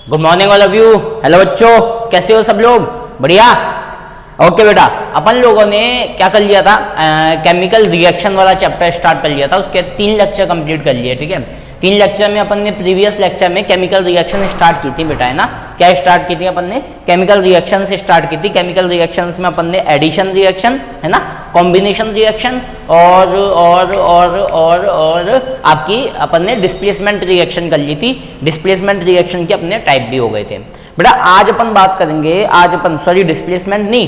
Good morning all of you. Hello बच्चों, कैसे हो सब लोग? बढ़िया। ओके बेटा, अपन लोगों ने क्या कर लिया था, केमिकल रिएक्शन वाला चैप्टर स्टार्ट कर लिया था। उसके 3 लेक्चर कंप्लीट कर लिए। ठीक है, 3 लेक्चर में अपन ने प्रीवियस लेक्चर में केमिकल रिएक्शन स्टार्ट की थी बेटा, है ना। क्या स्टार्ट की थी अपन ने? केमिकल रिएक्शन से स्टार्ट की थी। केमिकल रिएक्शंस में अपन ने एडिशन रिएक्शन, है ना, कॉम्बिनेशन रिएक्शन और आपकी अपन ने डिस्प्लेसमेंट रिएक्शन कर ली थी। डिस्प्लेसमेंट रिएक्शन के अपने टाइप भी हो गए थे बेटा। आज अपन बात करेंगे, आज अपन डिस्प्लेसमेंट नहीं,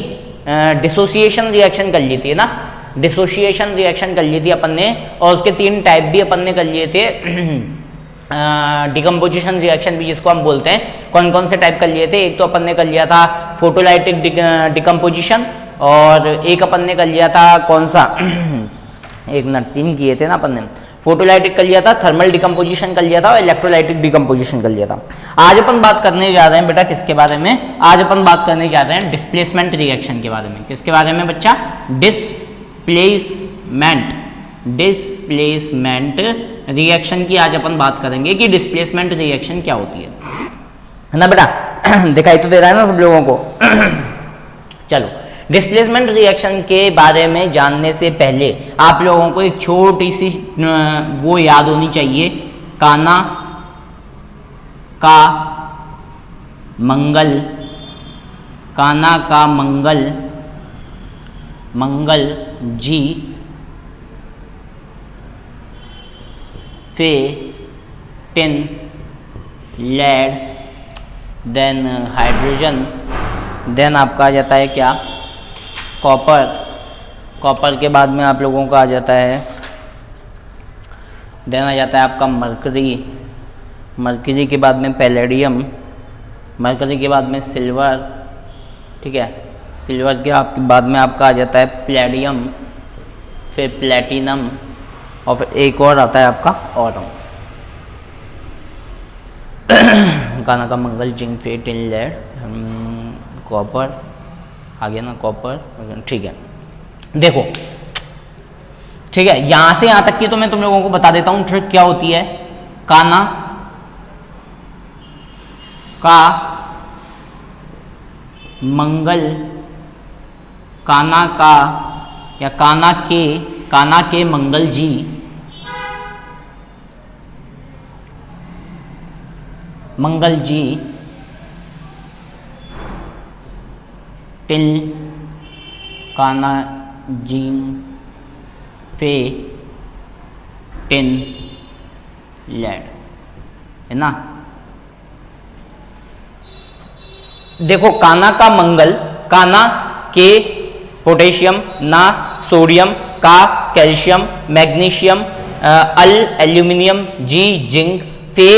डिसोसिएशन रिएक्शन कर ली थी ना। डिसोसिएशन रिएक्शन कर ली थी अपन ने, और उसके 3 टाइप भी अपन ने कर लिए थे। डिकम्पोजिशन रिएक्शन भी जिसको हम बोलते हैं, कौन कौन से टाइप कर लिए थे? एक तो अपन ने कर लिया था फोटोलाइटिक डिकम्पोजिशन, और एक अपन ने कर लिया था कौन सा 3 किए थे ना अपन ने। फोटोलाइटिक कर लिया था, थर्मल डिकम्पोजिशन कर लिया था, और इलेक्ट्रोलाइटिक डिकम्पोजिशन कर लिया था। आज अपन बात करने जा रहे हैं बेटा किसके बारे में? आज अपन बात करने जा रहे हैं डिस्प्लेसमेंट रिएक्शन के बारे में। किसके बारे में बच्चा? डिस्प्लेसमेंट रिएक्शन की आज अपन बात करेंगे कि डिस्प्लेसमेंट रिएक्शन क्या होती है ना बेटा। दिखाई तो दे रहा है ना सब लोगों को? चलो, डिस्प्लेसमेंट रिएक्शन के बारे में जानने से पहले आप लोगों को एक छोटी सी वो याद होनी चाहिए, काना का मंगल जी Fe tin lead then hydrogen, then आपका आ जाता है क्या? कॉपर के बाद में आप लोगों का आ जाता है, देन आ जाता है आपका मर्करी के बाद में पैलेडियम, मर्करी के बाद में सिल्वर, ठीक है, सिल्वर के बाद में आपका आ जाता है प्लेडियम, फिर प्लेटिनम, और फिर एक और आता है आपका ऑरम। काना का मंगल, जिंक, फे, टिन, लेड, कॉपर आ गया ना, कॉपर। ठीक है, देखो, ठीक है, यहां से यहां तक की तो मैं तुम लोगों को बता देता हूं ट्रिक क्या होती है। काना का मंगल, काना का या काना के मंगल जी टिल काना जीन फे टिन लेड, है ना। देखो, काना का मंगल, काना के पोटेशियम, ना सोडियम, का कैल्शियम, मैग्नीशियम, एल्यूमिनियम, जी जिंक, फे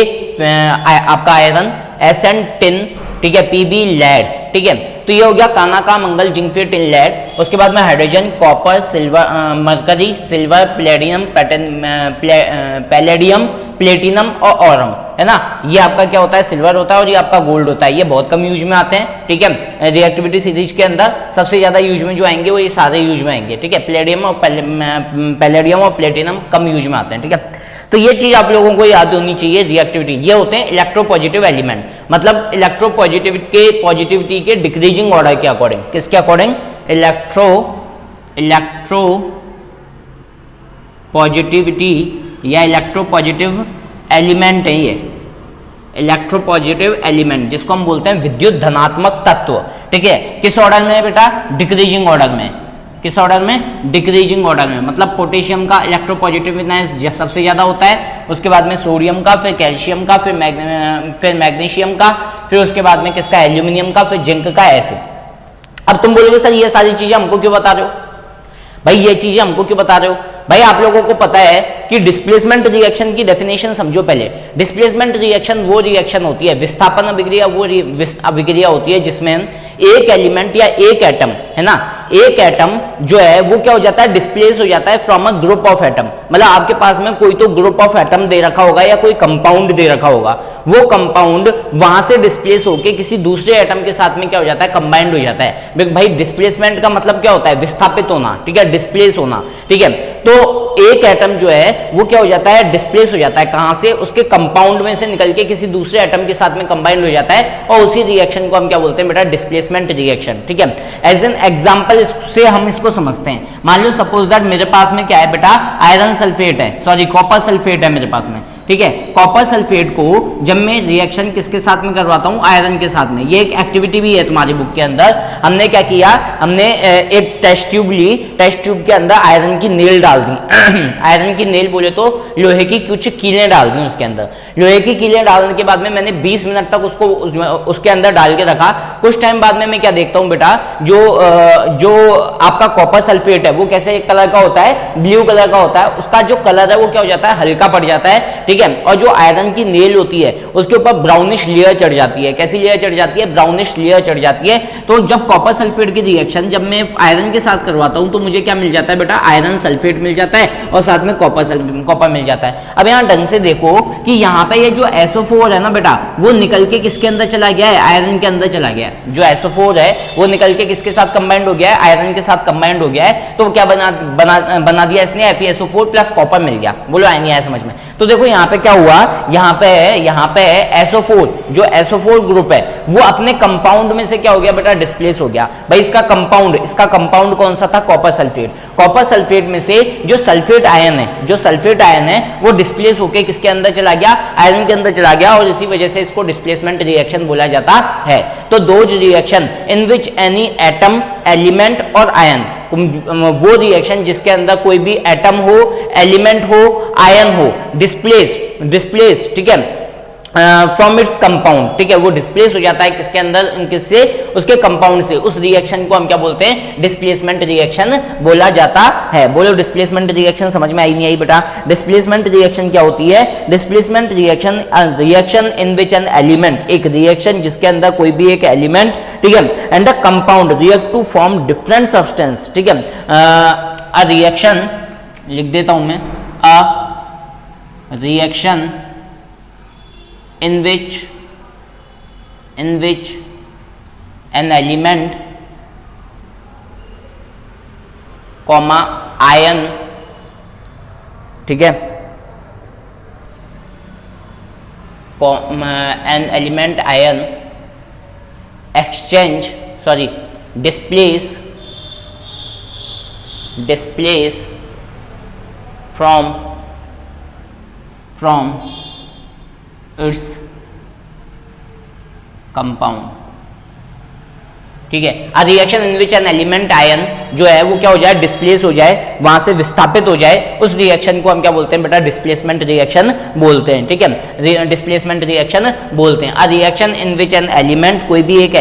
आपका आयरन, एसएन टिन, ठीक है, पीबी लेड, ठीक है। तो ये हो गया काना का मंगल, जिंक, फे, टिन, लेड। उसके बाद में hydrogen, copper, silver, mercury, silver, palladium, platinum और ऑरम, है ना। ये आपका क्या होता है? सिल्वर होता है, और ये आपका गोल्ड होता है। ये बहुत कम यूज में आते हैं, ठीक है। रिएक्टिविटी सीरीज के अंदर सबसे ज्यादा यूज में जो आएंगे वो ये सारे यूज में आएंगे, ठीक है। पैलेडियम और प्लेटिनम कम यूज में आते हैं, ठीक है। तो ये चीज आप लोगों को याद होनी चाहिए। रिएक्टिविटी ये होते हैं इलेक्ट्रोपॉजिटिव एलिमेंट, मतलब इलेक्ट्रोपॉजिटिविटी के डिक्रीजिंग ऑर्डर के अकॉर्डिंग। किसके अकॉर्डिंग? इलेक्ट्रोपॉजिटिविटी या इलेक्ट्रोपॉजिटिव एलिमेंट है ये, इलेक्ट्रोपॉजिटिव एलिमेंट जिसको हम बोलते हैं विद्युत धनात्मक तत्व, ठीक है। किस ऑर्डर में है बेटा? डिक्रीजिंग ऑर्डर में। किस ऑर्डर में? डिक्रीजिंग ऑर्डर में। मतलब पोटेशियम का इलेक्ट्रोपॉजिटिवनेस सबसे ज्यादा होता है, उसके बाद में सोडियम का, फिर कैल्शियम का, फिर मैग्नीशियम का, फिर उसके बाद में किसका? एल्यूमिनियम का, फिर जिंक का, ऐसे। अब तुम बोलोगे सर ये सारी चीजें हमको क्यों बता रहे हो? भाई ये चीजें हमको क्यों बता रहे हो? भाई आप लोगों को पता है कि डिस्प्लेसमेंट रिएक्शन की डेफिनेशन समझो पहले। डिस्प्लेसमेंट रिएक्शन वो रिएक्शन होती है, विस्थापन अभिक्रिया वो अभिक्रिया होती है जिसमें एक एलिमेंट या एक एटम, है ना, एक एटम जो है वो क्या हो जाता है? डिस्प्लेस हो जाता है from a group of atom. मतलब आपके पास में कोई तो ग्रुप ऑफ एटम दे रखा होगा या कोई कंपाउंड दे रखा होगा, वो कंपाउंड वहां से डिस्प्लेस होके किसी दूसरे एटम के साथ में क्या हो जाता है? कंबाइंड हो जाता है। भाई डिस्प्लेसमेंट का मतलब क्या होता है? विस्थापित होना, ठीक है, डिस्प्लेस होना, ठीक है। तो एक एटम जो है वो क्या हो जाता है, डिस्प्लेस हो जाता है, कहां से, उसके कंपाउंड में से निकल के किसी दूसरे एटम के साथ में कंबाइंड हो जाता है, और उसी रिएक्शन को हम क्या बोलते हैं बेटा, डिस्प्लेसमेंट रिएक्शन। ठीक है, एज एन एग्जांपल से हम इसको समझते हैं। मान लो सपोज दैट मेरे पास में क्या है बेटा, आयरन सल्फेट है, सॉरी कॉपर सल्फेट है मेरे पास में। ठीक है, कॉपर सल्फेट को जब मैं रिएक्शन किसके साथ में करवाता हूं, आयरन के साथ में, ये एक एक्टिविटी भी है तुम्हारी बुक के अंदर। हमने क्या किया, हमने एक टेस्ट ट्यूब ली, टेस्ट ट्यूब के अंदर आयरन की नेल डाल दी आयरन की नेल बोले तो लोहे की कुछ कीलें डाल दी उसके अंदर। लोहे की कीलें डालने के बाद में मैंने 20 मिनट तक उसको उसके अंदर डाल के रखा। कुछ टाइम बाद में मैं क्या देखता हूं बेटा, जो आपका कॉपर सल्फेट है वो कैसे कलर का होता है, ब्लू कलर का होता है। उसका जो कलर है वो क्या हो जाता है, हल्का पड़ जाता है। ठीक है, और जो आयरन की नेल होती है उसके ऊपर ब्राउनिश लेयर चढ़ जाती है। कैसी लेयर चढ़ जाती है, ब्राउनिश लेयर चढ़ जाती है। तो जब कॉपर सल्फेट की रिएक्शन जब मैं आयरन के साथ करवाता हूं तो मुझे क्या मिल जाता है बेटा, आयरन सल्फेट मिल जाता है और साथ में कॉपर मिल जाता है। अब यहां ढंग से देखो कि यहां पे ये जो SO4 है ना बेटा, वो निकल के किसके अंदर चला गया है, आयरन के अंदर चला गया है। जो SO4 है वो निकल के किसके साथ कंबाइंड हो गया है, आयरन के साथ कंबाइंड हो गया है। तो क्या बना दिया इसने, FeSO4 प्लस कॉपर मिल गया। बोलो आया नहीं आया समझ में। तो देखो यहाँ पे क्या हुआ, यहाँ पे SO4, जो SO4 ग्रुप है वो अपने कंपाउंड में से क्या हो गया बेटा, डिस्प्लेस हो गया। भाई इसका कंपाउंड कौन सा था, कॉपर सल्फेट। कॉपर सल्फेट में से जो सल्फेट आयन है वो डिस्प्लेस होकर किसके अंदर चला गया, आयरन के अंदर चला गया, और इसी वजह से इसको डिस्प्लेसमेंट रिएक्शन बोला जाता है। तो those reaction in which any atom, element और आयन, वो रिएक्शन जिसके अंदर कोई भी एटम हो, एलिमेंट हो, आयन हो, डिस्प्लेस ठीक है, फ्रॉम इट्स कंपाउंड। ठीक है, वो डिस्प्लेस हो जाता है किसके अंदर, किससे, उसके कंपाउंड से। उस रिएक्शन को हम क्या बोलते हैं, डिस्प्लेसमेंट रिएक्शन बोला जाता है। बोलो डिस्प्लेसमेंट रिएक्शन समझ में आई नहीं आई बेटा। डिस्प्लेसमेंट रिएक्शन क्या होती है, displacement reaction in which an element, एक रिएक्शन जिसके अंदर कोई भी एक एलिमेंट, ठीक है, and the compound react to form different substance. ठीक है, अ रिएक्शन लिख देता हूं मैं, a reaction in which an element comma ion, ठीक है, an element ion displace from its compound. ठीक है, a reaction in which an element ion जो है वो क्या हो जाए, डिस्प्लेस हो जाए, वहां से विस्थापित हो जाए, उस रिएक्शन को हम क्या बोलते हैं बेटा, डिस्प्लेसमेंट रिएक्शन बोलते हैं। ठीक है, डिस्प्लेसमेंट रिएक्शन बोलते हैं। अ reaction in which an element, कोई भी एक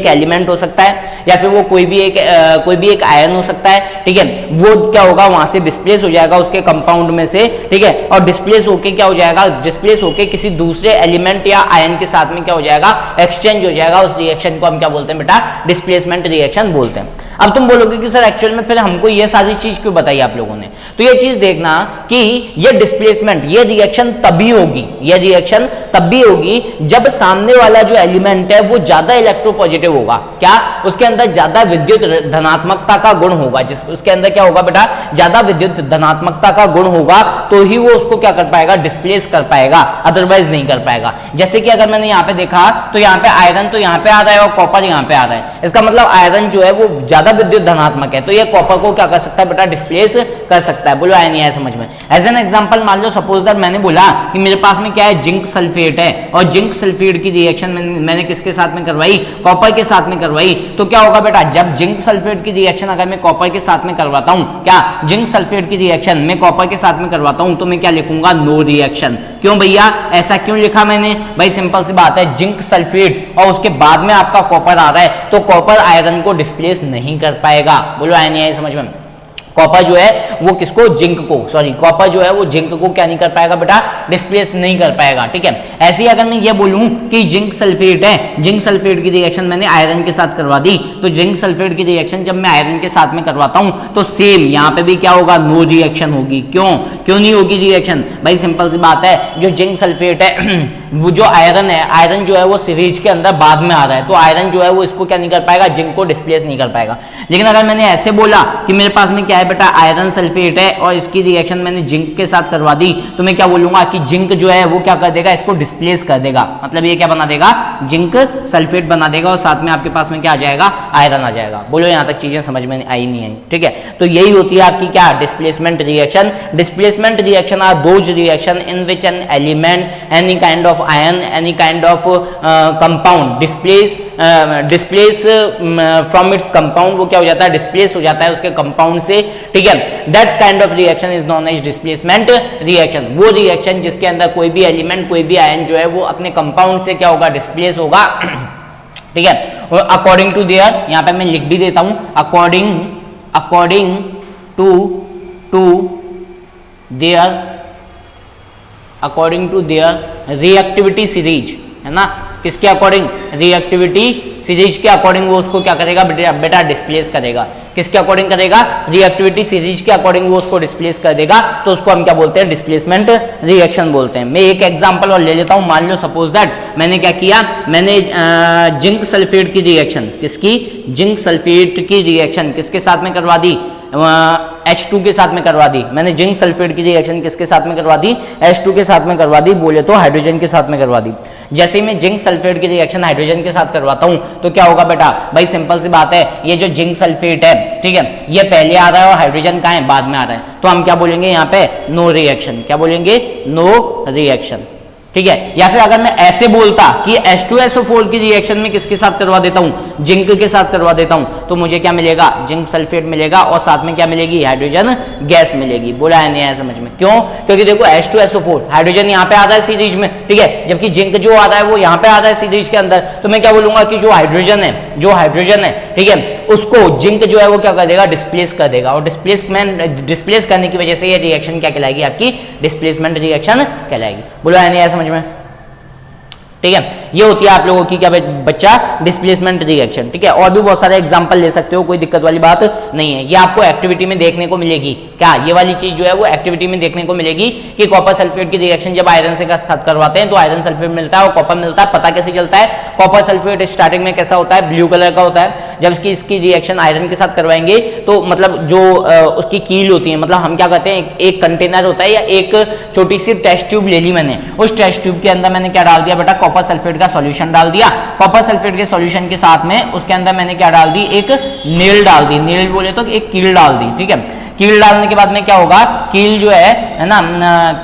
एलिमेंट हो सकता है, या फिर वो कोई भी एक आयन हो सकता है। ठीक है, वो क्या होगा, वहां से डिस्प्लेस हो जाएगा उसके कंपाउंड में से। ठीक है, और डिस्प्लेस होके क्या हो जाएगा, डिस्प्लेस होके किसी दूसरे एलिमेंट या आयन के साथ में क्या हो जाएगा, एक्सचेंज हो जाएगा। उस रिएक्शन को हम क्या बोलते हैं बेटा, डिस्प्लेसमेंट रिएक्शन बोलते हैं। अब तुम बोलोगे कि सर एक्चुअल में फिर हमको ये सारी चीज क्यों बताई आप लोगों ने, तो ये चीज देखना कि ये डिस्प्लेसमेंट, ये रिएक्शन तभी होगी जब सामने वाला जो एलिमेंट है वो ज्यादा इलेक्ट्रोपॉजिटिव होगा। क्या, उसके अंदर ज्यादा विद्युत धनात्मकता का गुण होगा। उसके अंदर क्या होगा बेटा, ज्यादा विद्युत धनात्मकता का गुण होगा, तो ही वो उसको क्या कर पाएगा, डिस्प्लेस कर पाएगा, अदरवाइज नहीं कर पाएगा। जैसे कि अगर मैंने यहाँ पे देखा तो यहाँ पे आयरन तो यहाँ पे आ रहा है और कॉपर यहाँ पे आ रहा है। इसका मतलब आयरन जो है वो ज्यादा विद्युत धनात्मक है, तो ये कॉपर को क्या कर सकता है बेटा, डिस्प्लेस कर सकता है। बोलो आया नहीं आया समझ में। एज एन एग्जांपल मान लो सपोज दैट मैंने बोला कि मेरे पास में क्या है, जिंक सल्फेट है, और जिंक सल्फेट की रिएक्शन मैंने किसके साथ में करवाई, कॉपर के साथ में करवाई। तो क्या होगा बेटा, जब जिंक सल्फेट की रिएक्शन अगर मैं कॉपर के साथ में करवाता हूं, क्या जिंक सल्फेट की रिएक्शन मैं कॉपर के साथ में करवाता हूं, तो मैं क्या लिखूंगा, नो रिएक्शन। क्यों भैया, ऐसा क्यों लिखा मैंने, भाई सिंपल सी बात है, जिंक सल्फेट और उसके बाद में आपका कॉपर आ रहा है, तो कॉपर आयरन को डिस्प्लेस नहीं कर पाएगा। बोलो आया नहीं आया समझ में। कॉपर जो है वो किसको, कॉपर जो है वो जिंक को क्या नहीं कर पाएगा बेटा, डिस्प्लेस नहीं कर पाएगा। ठीक है, ऐसे ही अगर मैं ये बोलूं कि जिंक सल्फेट है, जिंक सल्फेट की रिएक्शन मैंने आयरन के साथ करवा दी, तो जिंक सल्फेट की रिएक्शन जब मैं आयरन के साथ में करवाता हूं तो सेम यहाँ पे भी क्या होगा, नो रिएक्शन होगी। क्यों नहीं होगी रिएक्शन, भाई सिंपल सी बात है, जो जिंक सल्फेट है वो जो आयरन है, आयरन जो है वो सीरीज के अंदर बाद में आ रहा है, तो आयरन जो है वो इसको क्या नहीं कर पाएगा, जिंक को डिस्प्लेस नहीं कर पाएगा। लेकिन अगर मैंने ऐसे बोला कि मेरे पास में क्या है बेटा, आयरन सल्फेट है और इसकी रिएक्शन मैंने जिंक के साथ करवा दी, तो मैं क्या बोलूंगा कि जिंक जो है वो क्या कर देगा, इसको डिस्प्लेस कर देगा। मतलब ये क्या बना देगा, जिंक सल्फेट बना देगा और साथ में आपके पास में क्या आ जाएगा, आयरन आ जाएगा। बोलो यहाँ तक चीजें समझ में आई नहीं आई? ठीक है, तो यही होती है आपकी क्या, displacement reaction. Displacement reaction are those reaction in which an element, any kind of ion, any kind of compound displace from its compound, वो क्या हो जाता है, डिस्प्लेस हो जाता है उसके कंपाउंड से। ठीक है, that kind of reaction is known as displacement reaction. वो रिएक्शन जिसके अंदर कोई भी एलिमेंट, कोई भी आयन जो है वो अपने कंपाउंड से क्या होगा, डिस्प्लेस होगा। ठीक है, और अकॉर्डिंग टू देयर, यहां पे मैं लिख भी देता हूं, according to their reactivity series, है ना, किसके अकॉर्डिंग, रिएक्टिविटी सीरीज के अकॉर्डिंग वो उसको क्या करेगा बेटा, डिस्प्लेस करेगा। किसके अकॉर्डिंग करेगा, रिएक्टिविटी सीरीज के अकॉर्डिंग वो उसको डिस्प्लेस कर देगा, तो उसको हम क्या बोलते हैं, डिस्प्लेसमेंट रिएक्शन बोलते हैं। मैं एक एग्जांपल और ले लेता हूं, मान लो सपोज दैट मैंने क्या किया, मैंने जिंक सल्फेट की रिएक्शन, किसकी, जिंक सल्फेट की रिएक्शन किसके साथ में करवा दी, H2 के साथ में करवा दी। मैंने जिंक सल्फेट की रिएक्शन किसके साथ में करवा दी, H2 के साथ में करवा दी, बोले तो हाइड्रोजन के साथ में करवा दी। जैसे ही मैं जिंक सल्फेट की रिएक्शन हाइड्रोजन के साथ करवाता हूं तो क्या होगा बेटा, भाई सिंपल सी बात है, ये जो जिंक सल्फेट है, ठीक है, ये पहले आ रहा है और हाइड्रोजन कहां है, बाद में आ रहा है, तो हम क्या बोलेंगे यहाँ पे, नो रिएक्शन। क्या बोलेंगे, नो रिएक्शन। ठीक है, या फिर अगर मैं ऐसे बोलता कि H2SO4 की रिएक्शन में किसके साथ करवा देता हूं, जिंक के साथ करवा देता हूं, तो मुझे क्या मिलेगा, जिंक सल्फेट मिलेगा और साथ में क्या मिलेगी, हाइड्रोजन गैस मिलेगी। बोला है नहीं है समझ में? क्यों? क्योंकि देखो H2SO4 हाइड्रोजन यहाँ पे आ रहा है सीरीज में, ठीक है, जबकि जिंक जो आ रहा है वो यहाँ पे आ रहा है सीरीज के अंदर, तो मैं क्या बोलूंगा कि जो हाइड्रोजन है, ठीक है, उसको जिंक जो है वो क्या कर देगा, डिस्प्लेस कर देगा, और डिस्प्लेस करने की वजह से ये रिएक्शन क्या कहलाएगी, आपकी डिस्प्लेसमेंट रिएक्शन कहलाएगी। बोलो है नहीं है समझ में? ठीक है, ये होती है आप लोगों की क्या बच्चा, डिस्प्लेसमेंट रिएक्शन। ठीक है, और भी बहुत सारे एग्जांपल ले सकते हो, कोई दिक्कत वाली बात नहीं है। ये आपको एक्टिविटी में देखने को मिलेगी, क्या ये वाली चीज जो है वो एक्टिविटी में देखने को मिलेगी कि कॉपर सल्फेट की रिएक्शन जब आयरन से साथ करवाते हैं तो आयरन सल्फेट मिलता है और कॉपर मिलता है। पता कैसे चलता है, कॉपर सल्फेट स्टार्टिंग में कैसा होता है, ब्लू कलर का होता है। जब इसकी रिएक्शन आयरन के साथ करवाएंगे तो मतलब जो उसकी कील होती है, मतलब हम क्या कहते हैं, एक कंटेनर होता है या एक छोटी सी टेस्ट ट्यूब ले ली मैंने, उस टेस्ट ट्यूब के अंदर मैंने क्या डाल दिया बेटा, कॉपर सल्फेट का सॉल्यूशन डाल दिया। कॉपर सल्फेट के सॉल्यूशन के साथ में उसके अंदर मैंने क्या डाल दी, एक नील डाल दी, नील बोले तो एक कील डाल दी। ठीक है, कील डालने के बाद में क्या होगा, कील जो है ना,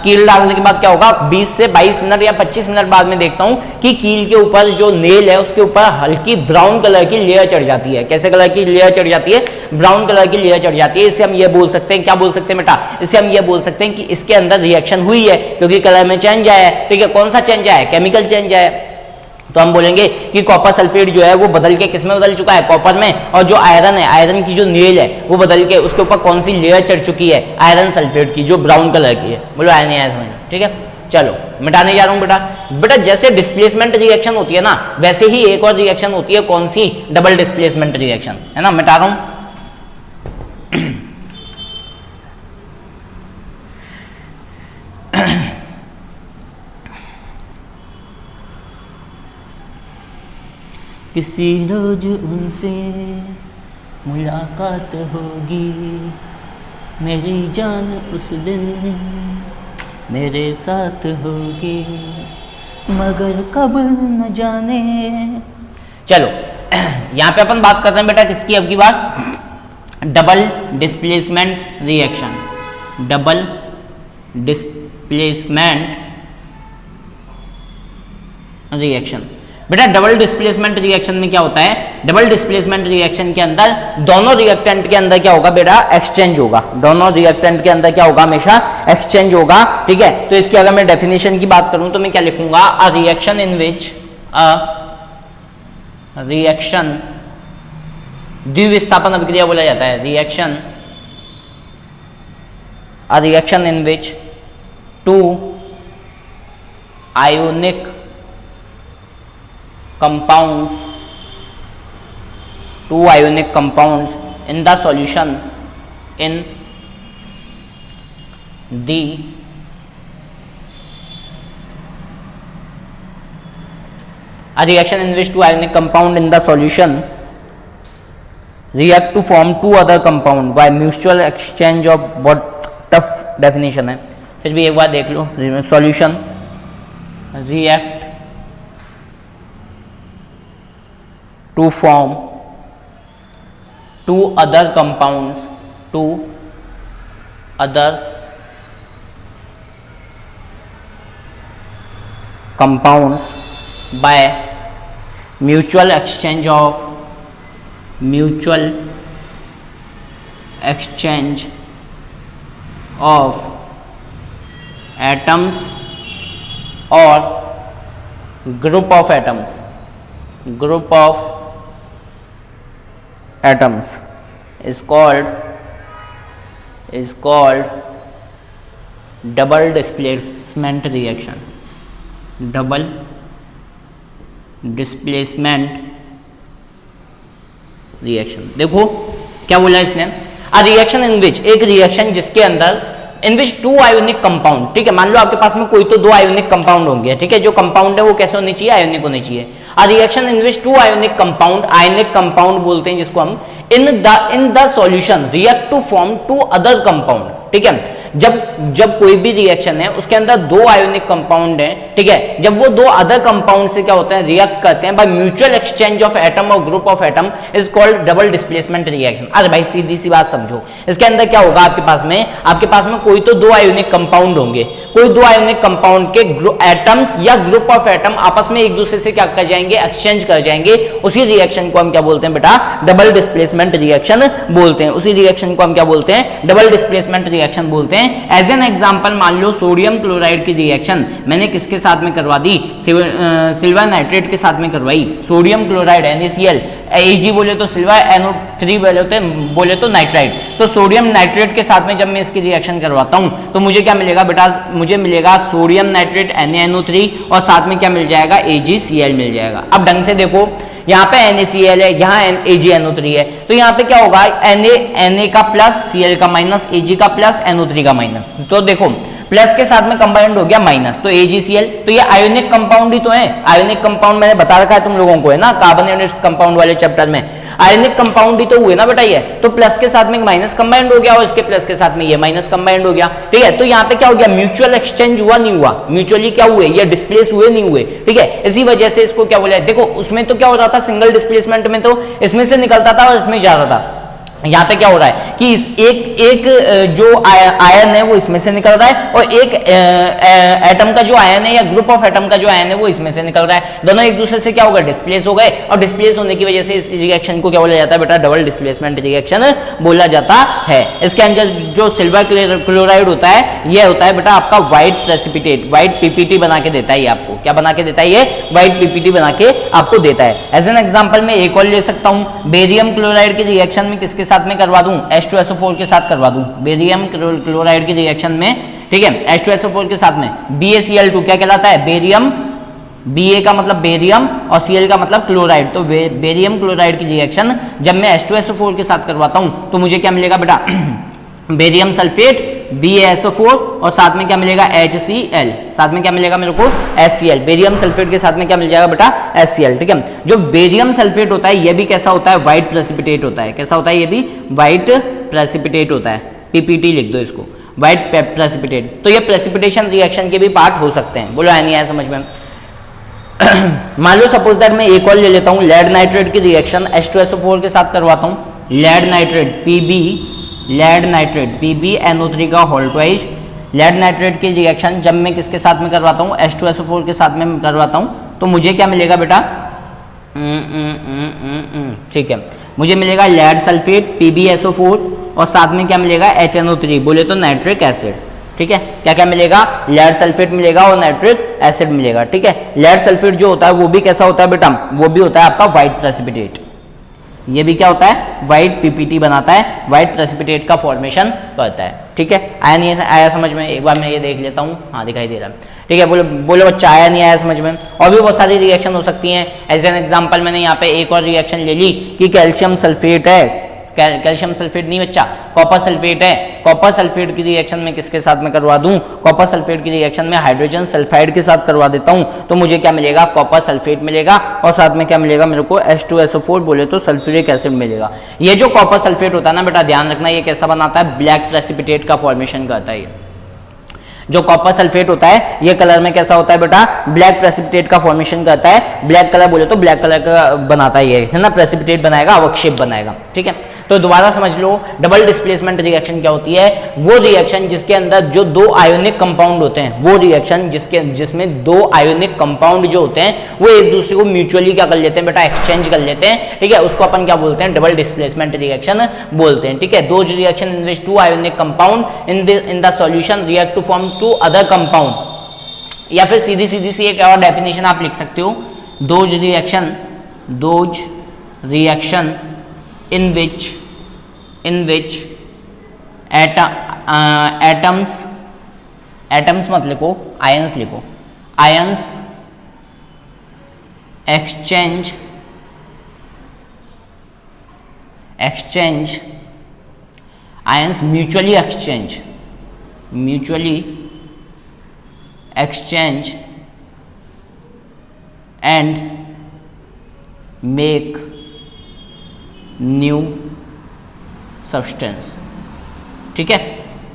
कील डालने के बाद क्या होगा, 20 से 22 मिनट या 25 मिनट बाद में देखता हूं कि कील के ऊपर जो नेल है उसके ऊपर हल्की ब्राउन कलर की लेयर चढ़ जाती है। कैसे कलर की लेयर चढ़ जाती है, ब्राउन कलर की लेयर चढ़ जाती है। इससे हम ये बोल सकते हैं, क्या बोल सकते हैं बेटा, इससे हम ये बोल सकते हैं कि इसके अंदर रिएक्शन हुई है, क्योंकि कलर में चेंज आया है। ठीक है, कौन सा चेंज आया है, केमिकल चेंज आया है। तो हम बोलेंगे कि कॉपर सल्फेट जो है वो बदल के किसमें बदल चुका है, कॉपर में, और जो आयरन है, आयरन की जो नेल है वो बदल के उसके ऊपर कौन सी लेयर चढ़ चुकी है, आयरन सल्फेट की, जो ब्राउन कलर की है। बोलो आया नहीं आया समझ? ठीक है, चलो मिटाने जा रहा हूं बेटा। जैसे डिस्प्लेसमेंट रिएक्शन होती है ना, वैसे ही एक और रिएक्शन होती है, कौन सी, डबल डिस्प्लेसमेंट रिएक्शन, है ना। मिटा रहा हूं, किसी रोज उनसे मुलाकात होगी, मेरी जान उस दिन मेरे साथ होगी, मगर कब न जाने। चलो यहां पे अपन बात कर रहे हैं बेटा किसकी, अब की बात double displacement reaction, double displacement reaction. बेटा डबल डिस्प्लेसमेंट रिएक्शन में क्या होता है, डबल डिस्प्लेसमेंट रिएक्शन के अंदर दोनों रिएक्टेंट के अंदर क्या होगा बेटा, एक्सचेंज होगा। दोनों रिएक्टेंट के अंदर क्या होगा, हमेशा एक्सचेंज होगा। ठीक है, तो इसकी अगर मैं डेफिनेशन की बात करूं तो मैं क्या लिखूंगा, अ रिएक्शन इन विच, रिएक्शन द्विविस्थापन अभिक्रिया बोला जाता है, reaction, a reaction in which two ionic compounds, two ionic compounds in the solution in the A reaction in which two ionic compound in the solution react to form two other compound by mutual exchange of, बहुत tough definition है, फिर भी एक बार देख लो. Solution react to form two other compounds by mutual exchange of atoms or group of atoms is called double displacement reaction. Double displacement reaction. देखो क्या बोला इसने, अ रिएक्शन इन विच, एक रिएक्शन जिसके अंदर इन विच टू आयोनिक कंपाउंड, ठीक है, मान लो आपके पास में कोई तो दो आयोनिक कंपाउंड होंगे, ठीक है, जो कंपाउंड है वो कैसे होने चाहिए, आयोनिक होने चाहिए. A reaction in which two ionic compound, ionic compound बोलते हैं जिसको हम, in the solution react to form two other compound. ठीक है, जब कोई भी रिएक्शन है उसके अंदर दो आयोनिक कंपाउंड है, ठीक है, जब वो दो अदर कंपाउंड से क्या होते हैं, रिएक्ट करते हैं by mutual exchange of atom और group of atom, is called double displacement reaction. अरे भाई सीधी सी बात समझो, इसके अंदर क्या होगा, आपके पास में कोई तो दो आयोनिक कंपाउंड होंगे, कोई दो आयोनिक कंपाउंड के एटम्स या ग्रुप ऑफ एटम आपस में एक दूसरे से क्या कर जाएंगे, एक्सचेंज कर जाएंगे. उसी रिएक्शन को हम क्या बोलते हैं बेटा, डबल डिस्प्लेसमेंट रिएक्शन बोलते हैं. उसी रिएक्शन को हम क्या बोलते हैं, डबल डिस्प्लेसमेंट रिएक्शन बोलते हैं. एज एन एग्जांपल मान लो सोडियम क्लोराइड की रिएक्शन मैंने किसके साथ में करवा दी, सिल्वर नाइट्रेट के साथ में करवाई. सोडियम क्लोराइड NaCl, Ag बोले तो सिल्वर, NO3 बोले तो नाइट्राइड. तो सोडियम नाइट्रेट के साथ में जब मैं इसकी रिएक्शन करवाता हूं तो मुझे क्या मिलेगा बेटा, मुझे मिलेगा सोडियम नाइट्रेट NaNO3 और साथ में क्या मिल जाएगा, AgCl मिल जाएगा. अब ढंग से देखो, यहाँ पे NaCl है, यहाँ AgNO3 है, तो यहाँ पे क्या होगा, Na का प्लस, Cl का माइनस, Ag का प्लस, NO3 का माइनस. तो देखो प्लस के साथ में कंबाइंड हो गया माइनस, तो AgCl. तो ये आयोनिक कंपाउंड ही तो है, आयोनिक कंपाउंड मैंने बता रखा है तुम लोगों को, है ना, कार्बोनेटेड कंपाउंड वाले चैप्टर में. आयोनिक कंपाउंड ही तो हुए ना बेटा ये, तो प्लस के साथ में माइनस कंबाइंड हो गया और इसके प्लस के साथ में ये माइनस कंबाइंड हो गया. ठीक है, तो यहाँ पे क्या हो गया, म्यूचुअल एक्सचेंज हुआ नहीं हुआ, म्यूचुअली क्या हुए, ये डिस्प्लेस हुए नहीं हुए. ठीक है, इसी वजह से इसको क्या बोला, देखो उसमें तो क्या हो रहा था, सिंगल डिस्प्लेसमेंट में तो इसमें से निकलता था और इसमें जा रहा था. यहाँ पे क्या हो रहा है कि इस एक जो आयन है वो इसमें से निकल रहा है और एक एटम का जो आयन है या ग्रुप ऑफ एटम का जो आयन है वो इसमें से निकल रहा है. दोनों एक दूसरे से क्या होगा, डिस्प्लेस हो गए, और डिस्प्लेस होने की वजह से इस रिएक्शन को क्या बोला जाता है बेटा, डबल डिस्प्लेसमेंट रिएक्शन बोला जाता है. इसके अंदर जो सिल्वर क्लोराइड होता है, यह होता है बेटा आपका व्हाइट प्रेसिपिटेट, व्हाइट पीपीटी बना के देता है. ये आपको क्या बना के देता है, ये व्हाइट पीपीटी बना के आपको देता है. एज एन एग्जाम्पल में एक और ले सकता हूं, बेरियम क्लोराइड की रिएक्शन में किसके साथ में करवा दूं, H2SO4 के साथ करवा दूं, बेरियम क्लोराइड की रिएक्शन में. ठीक है, H2SO4 के साथ में BaCl2 क्या कहलाता है, बेरियम, Ba का मतलब बेरियम और Cl का मतलब क्लोराइड. तो बेरियम क्लोराइड की रिएक्शन जब मैं H2SO4 के साथ करवाता हूं तो मुझे क्या मिलेगा बेटा, बेरियम सल्फेट BaSO4 और साथ में क्या मिलेगा, HCl, साथ में क्या मिलेगा मेरे को, HCl. बेरियम सल्फेट के साथ में क्या मिल जाएगा बेटा, HCl. ठीक है, जो बेरियम सल्फेट होता है ये भी कैसा होता है, व्हाइट प्रेसिपिटेट होता है. कैसा होता है, ये भी व्हाइट प्रेसिपिटेट होता है. PPT लिख दो इसको, व्हाइट प्रेसिपिटेट. तो ये प्रेसिपिटेशन रिएक्शन के भी पार्ट हो सकते हैं. बोलो नहीं आया समझ में. मान लो सपोज दैट मैं एक और ले लेता हूँ, लेड नाइट्रेट की रिएक्शन H2SO4 के साथ करवाता हूँ. लेड नाइट्रेट PbNO3 का होल ट्वाइस. लेड नाइट्रेट की रिएक्शन जब मैं किसके साथ में करवाता हूँ, H2SO4 के साथ में करवाता हूँ तो मुझे क्या मिलेगा बेटा, ठीक है, मुझे मिलेगा लेड सल्फेट PbSO4 और साथ में क्या मिलेगा, HNO3 बोले तो नाइट्रिक एसिड. ठीक है, क्या क्या मिलेगा, लेड सल्फेट मिलेगा और नाइट्रिक एसिड मिलेगा. ठीक है, लेड सल्फेट जो होता है वो भी कैसा होता है बेटा, वो भी होता है आपका व्हाइट प्रेसिपिटेट. ये भी क्या होता है, व्हाइट पीपीटी बनाता है, व्हाइट प्रेसिपिटेट का फॉर्मेशन करता है. ठीक है, आया नहीं आया समझ में, एक बार मैं ये देख लेता हूँ, हाँ दिखाई दे रहा है. ठीक है, बोलो बच्चा आया नहीं आया समझ में. और भी बहुत सारी रिएक्शन हो सकती हैं. एज एन एग्जांपल मैंने यहाँ पे एक और रिएक्शन ले ली कि कैल्शियम सल्फेट है, कैल्शियम सल्फेट नहीं बच्चा, कॉपर सल्फेट है। कॉपर सल्फेट की रिएक्शन में किसके साथ में करवा दूं, कॉपर सल्फेट की रिएक्शन में हाइड्रोजन सल्फाइड के साथ करवा देता हूं, तो मुझे क्या मिलेगा, कॉपर सल्फेट मिलेगा और साथ में क्या मिलेगा मेरे को H2SO4 बोले तो सल्फ्यूरिक एसिड मिलेगा। ये जो कॉपर सल्फेट होता है ना बेटा, ध्यान रखना ये कैसा बनाता है, ब्लैक प्रेसिपिटेट का फॉर्मेशन करता है। जो कॉपर सल्फेट होता है ये कलर में कैसा होता है बेटा, ब्लैक प्रेसिपिटेट का फॉर्मेशन करता है। ब्लैक कलर बोले तो ब्लैक कलर का बनाता है, ये है ना, प्रेसिपिटेट बनाएगा, अवक्षेप बनाएगा। ठीक है, तो दोबारा समझ लो, डबल डिस्प्लेसमेंट रिएक्शन क्या होती है, वो रिएक्शन जिसके अंदर जो दो आयोनिक कंपाउंड होते हैं, वो रिएक्शन जिसमें दो आयोनिक कंपाउंड जो होते हैं वो एक दूसरे को म्यूचुअली क्या कर लेते हैं बेटा, एक्सचेंज कर लेते हैं। ठीक है, उसको अपन क्या बोलते हैं, डबल डिस्प्लेसमेंट रिएक्शन बोलते हैं। ठीक है, दो reaction in which two ionic compound in the solution react to form two other compound, या फिर सीधी सी एक और डेफिनेशन आप लिख सकते हो, those reaction in which atoms मत लिखो, ions लिखो, ions exchange ions mutually exchange and make new substance. ठीक है,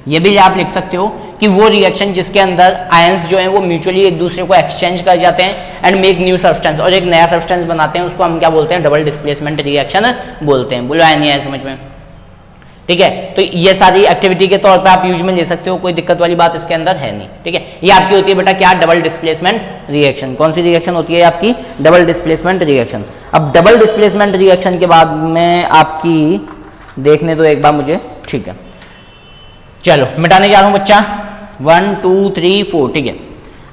ये भी आप लिख सकते हो कि वो रिएक्शन जिसके अंदर आयंस जो हैं वो म्यूचुअली एक दूसरे को एक्सचेंज कर जाते हैं एंड मेक न्यू सब्सटेंस, और एक नया सब्सटेंस बनाते हैं, उसको हम क्या बोलते हैं, डबल डिस्प्लेसमेंट रिएक्शन बोलते हैं। बोलो आया नहीं आया समझ में? ठीक है, तो ये सारी एक्टिविटी के तौर पे आप यूज में ले सकते हो, कोई दिक्कत वाली बात इसके अंदर है नहीं। ठीक है, ये आपकी होती है बेटा क्या, डबल डिस्प्लेसमेंट रिएक्शन। कौन सी रिएक्शन होती है आपकी, डबल डिस्प्लेसमेंट रिएक्शन। अब डबल डिस्प्लेसमेंट रिएक्शन के बाद में आपकी देखने दो एक बार मुझे। ठीक है, चलो मिटाने जा रहा हूं बच्चा, 1 2 3 4। ठीक है,